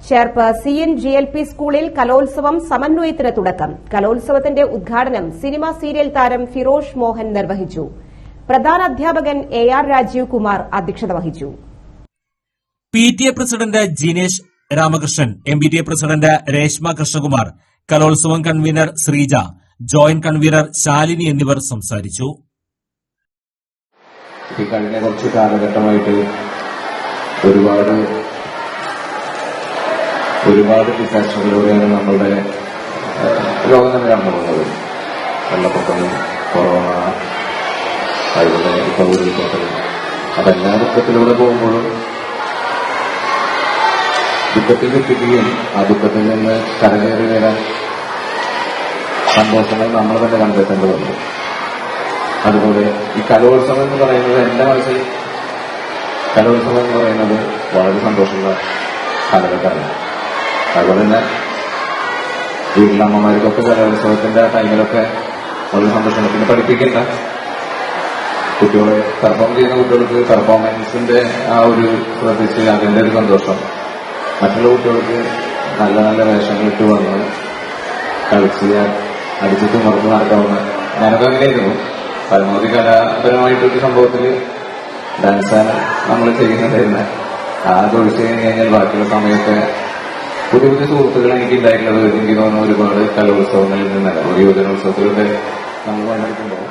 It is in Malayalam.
ചേർപ്പ് CNGLP സ്കൂളിൽ കലോത്സവം സമന്വയത്തിന് തുടക്കം. കലോത്സവത്തിന്റെ ഉദ്ഘാടനം സിനിമാ സീരിയൽ താരം ഫിറോഷ് മോഹൻ നിർവഹിച്ചു. പ്രധാന അധ്യാപകൻ AR രാജീവ് കുമാർ അധ്യക്ഷത വഹിച്ചു. PTA president Jinesh Ramakrishnan, MBTA president Reshma Krishnakumar, Kalolsavam convener Sreeja, joint convener Shalini എന്നിവർ സംസാരിച്ചു. കഴിഞ്ഞ കുറച്ച് കാലഘട്ടമായിട്ട് ഒരുപാട് ഡിസാസ്റ്ററുകളിലൂടെയാണ് നമ്മളുടെ ലോകം തന്നെ കടന്നു പോകുന്നത്. വെള്ളപ്പൊക്കം, കൊറോണ, അതുപോലെ ഇപ്പോൾ ഉരുൾപൊട്ടൽ, അതെല്ലാ ദുഃഖത്തിലൂടെ പോകുമ്പോഴും ദുഃഖത്തിൽ എത്തിക്കുകയും ആ ദുഃഖത്തിൽ നിന്ന് കരകയറി വരാൻ സന്തോഷങ്ങൾ നമ്മൾ തന്നെ കണ്ടെത്തേണ്ടതുണ്ട്. അതുപോലെ ഈ കലോത്സവം എന്ന് പറയുന്നത് എന്റെ മനസ്സിൽ കലോത്സവം എന്ന് പറയുന്നത് വളരെ സന്തോഷമുള്ള കാലഘട്ടമാണ്. അതുപോലെ തന്നെ വീട്ടിലമ്മമാർക്കൊക്കെ കലോത്സവത്തിന്റെ ടൈമിലൊക്കെ വളരെ സന്തോഷമാണ്. പിന്നെ പഠിപ്പിക്കേണ്ട കുട്ടികളെ പെർഫോം ചെയ്യുന്ന കുട്ടികൾക്ക് പെർഫോമൻസിന്റെ ആ ഒരു ശ്രദ്ധിച്ച് അതിന്റെ ഒരു സന്തോഷം, മറ്റുള്ള കുട്ടികൾക്ക് നല്ല നല്ല വേഷങ്ങളിട്ട് വന്ന് കളിച്ച് അടിച്ചിട്ട് മറന്ന് നടക്കാവുന്ന, ഞാനൊക്കെ അങ്ങനെയായിരുന്നു. പരമാവധി കലാപരമായിട്ടൊരു സംഭവത്തിൽ ഡാൻസാണ് നമ്മൾ ചെയ്യുന്നതായിരുന്നു. അത് ഒഴിച്ചു കഴിഞ്ഞാൽ ബാക്കിയുള്ള സമയത്ത് പുതിയ പുതിയ സുഹൃത്തുക്കൾ എനിക്ക് ഉണ്ടായിട്ടുള്ളത് എനിക്ക് തോന്നുന്ന ഒരുപാട് കലോത്സവങ്ങളിൽ നിന്നല്ല, യുവജനോത്സവത്തിലൊക്കെ നമ്മൾ പങ്കെടുക്കുമ്പോൾ